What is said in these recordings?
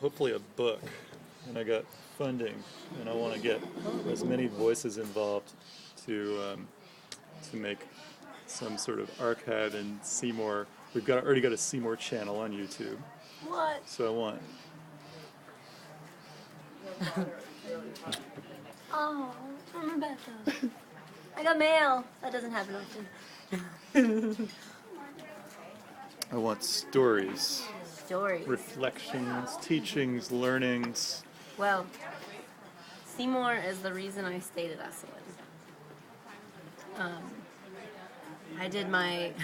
hopefully a book, and I got funding, and I want to get as many voices involved to make some sort of archive in Seymour. We've already got a Seymour channel on YouTube, What? so I want. Oh, Rebecca. I got mail. That doesn't happen often. I want stories, Stories. reflections, teachings, learnings. Well, Seymour is the reason I stayed at Esalen. I did my... Is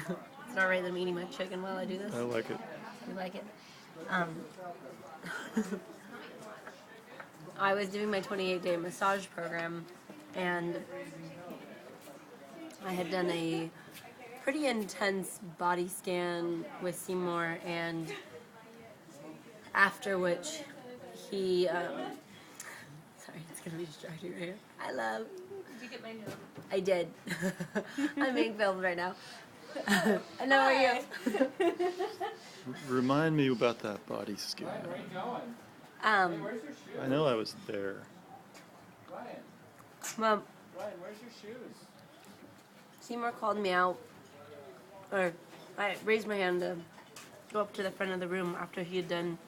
it alright that I'm eating my chicken while I do this? I like it. You like it? I was doing my 28-day massage program, and I had done a pretty intense body scan with Seymour, and after which he, sorry, it's gonna be distracting right here. I love. Did you get my note? I did. I'm being filmed right now. I know where you. Remind me about that body scan. Where are you going? Where's your shoes? I know I was there. Ryan, Well, Ryan, where's your shoes? Seymour called me out, or I raised my hand to go up to the front of the room after he had done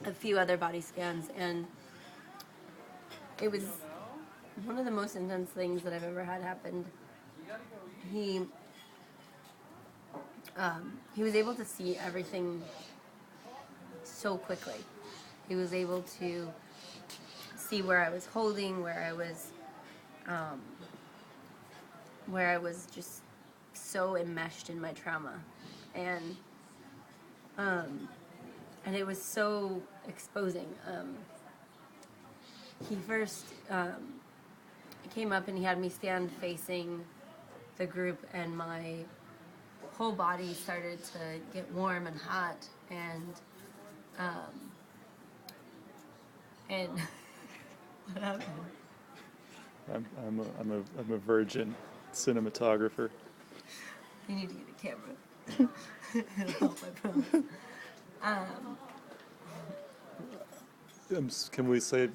a few other body scans, and it was one of the most intense things that I've ever had happen. He was able to see everything so quickly. He was able to see where I was holding, where I was just so enmeshed in my trauma, and it was so exposing. He first came up and he had me stand facing the group, and my whole body started to get warm and hot, and what happened? I'm a virgin cinematographer. You need to get a camera. It'll help, I promise. Can we say a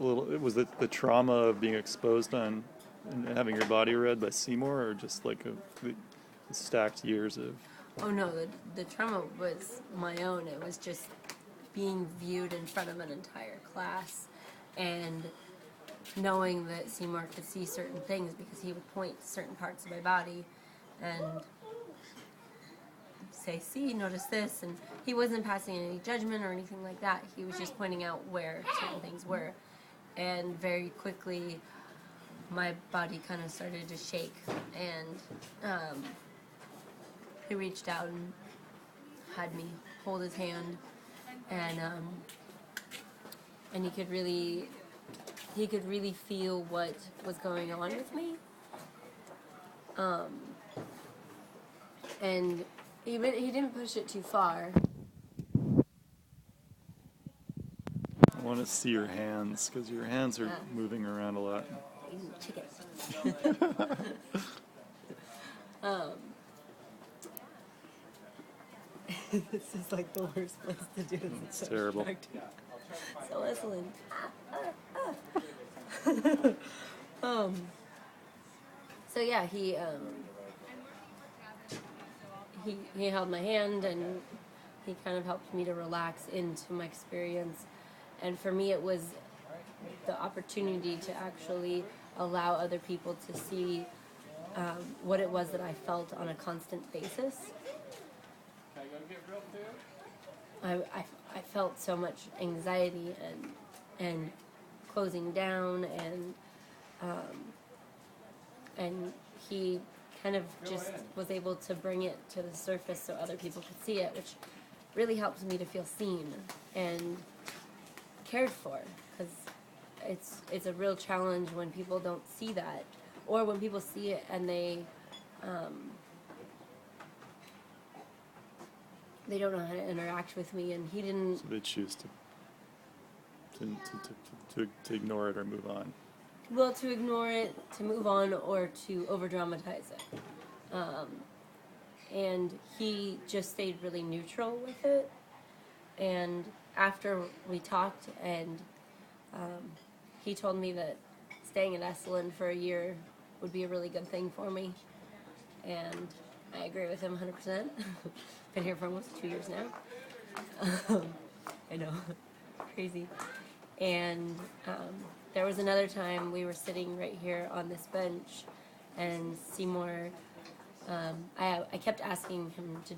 little? Was it the trauma of being exposed on and having your body read by Seymour, or just like the stacked years of? Oh no, the trauma was my own. It was just being viewed in front of an entire class, and knowing that Seymour could see certain things because he would point to certain parts of my body and say, see, notice this, and he wasn't passing any judgment or anything like that. He was just pointing out where certain things were, and very quickly my body kind of started to shake, and he reached out and had me hold his hand, and he could really feel what was going on with me, and he didn't push it too far. I want to see your hands because your hands are moving around a lot. Chicken. This is like the worst place to do it. It's terrible. So Esalen. So yeah, he held my hand, and he kind of helped me to relax into my experience. And for me, it was the opportunity to actually allow other people to see what it was that I felt on a constant basis. Can I go get real food? I felt so much anxiety and closing down, and he kind of just was able to bring it to the surface so other people could see it, which really helped me to feel seen and cared for, because it's a real challenge when people don't see that, or when people see it and they don't know how to interact with me, and he didn't. So they choose to ignore it or move on. Well, to ignore it, to move on, or to over-dramatize it. And he just stayed really neutral with it. And after we talked, and he told me that staying at Esalen for a year would be a really good thing for me. And I agree with him 100%. Been here for almost 2 years now. I know, crazy. And there was another time we were sitting right here on this bench, and Seymour, I kept asking him to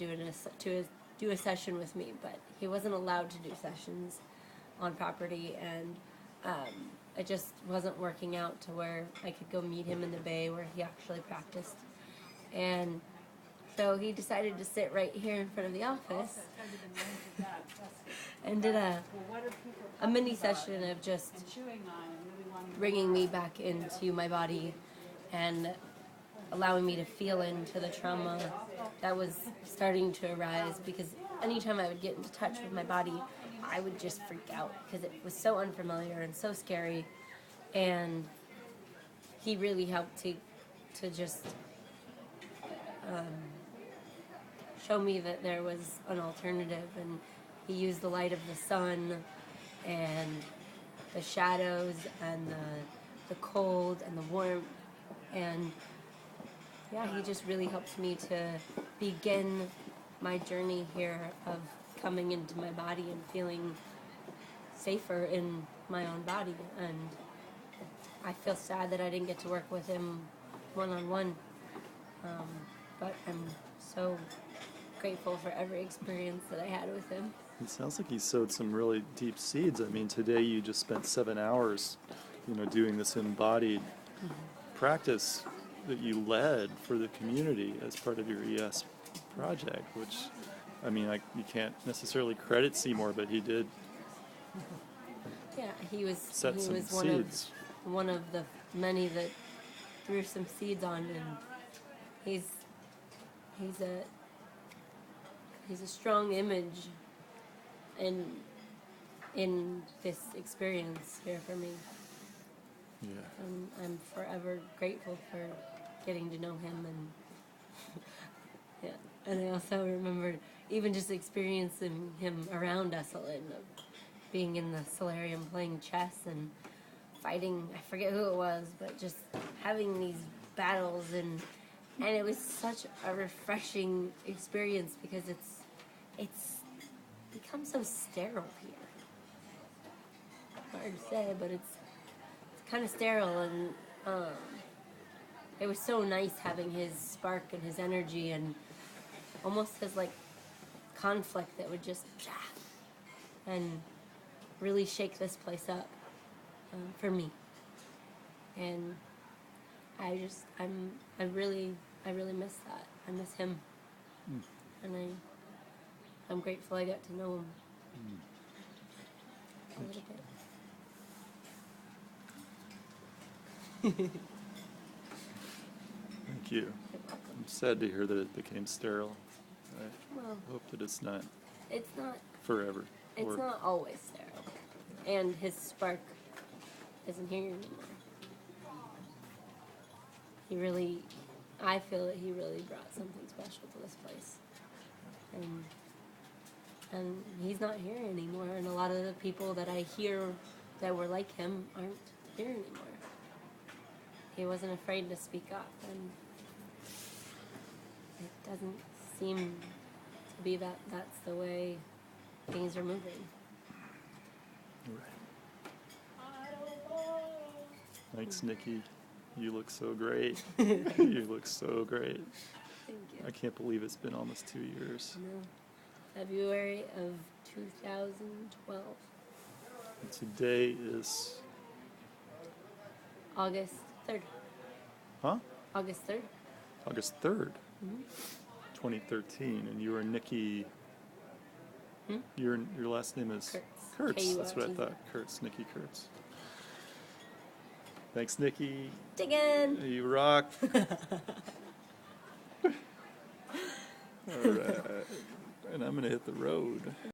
do a session with me, but he wasn't allowed to do sessions on property, and it just wasn't working out to where I could go meet him in the bay where he actually practiced. And so he decided to sit right here in front of the office and did a mini session of just bringing me back into my body and allowing me to feel into the trauma that was starting to arise, because anytime I would get into touch with my body, I would just freak out because it was so unfamiliar and so scary. And he really helped to just show me that there was an alternative, and he used the light of the sun and the shadows and the cold and the warmth, and yeah, he just really helped me to begin my journey here of coming into my body and feeling safer in my own body. And I feel sad that I didn't get to work with him one-on-one, but I'm so grateful for every experience that I had with him. It sounds like he sowed some really deep seeds. I mean, today you just spent 7 hours, doing this embodied practice that you led for the community as part of your ES project, which, I mean, you can't necessarily credit Seymour, but he did Yeah, he was seeds. one of the many that threw some seeds on, and he's a strong image in this experience here for me. Yeah. I'm forever grateful for getting to know him, and yeah. And I also remember even just experiencing him around Esalen, of being in the solarium playing chess and fighting, I forget who it was, but just having these battles, and it was such a refreshing experience because it's become so sterile here. Hard to say, but it's kind of sterile, and it was so nice having his spark and his energy and almost his conflict that would just and really shake this place up for me. And I really miss that. I miss him, and I'm grateful I got to know him a little bit. Thank you. I'm sad to hear that it became sterile. I Well, hope that it's not it's not. forever. It's not always sterile, and his spark isn't here anymore. I feel that he really brought something special to this place, and he's not here anymore. And a lot of the people that I hear that were like him aren't here anymore. He wasn't afraid to speak up, and it doesn't seem to be that that's the way things are moving. Thanks, Nikki. You look so great. You look so great. Thank you. I can't believe it's been almost 2 years. No. February of 2012. And today is... August 3rd. Huh? August 3rd. August 3rd, Mm-hmm. 2013. And you are Nikki... Your last name is... Kurtz. Kurtz. That's what I K-U-R-T-Z. thought. Kurtz. Nikki Kurtz. Thanks, Nikki. Again. You rock. All right. And I'm going to hit the road.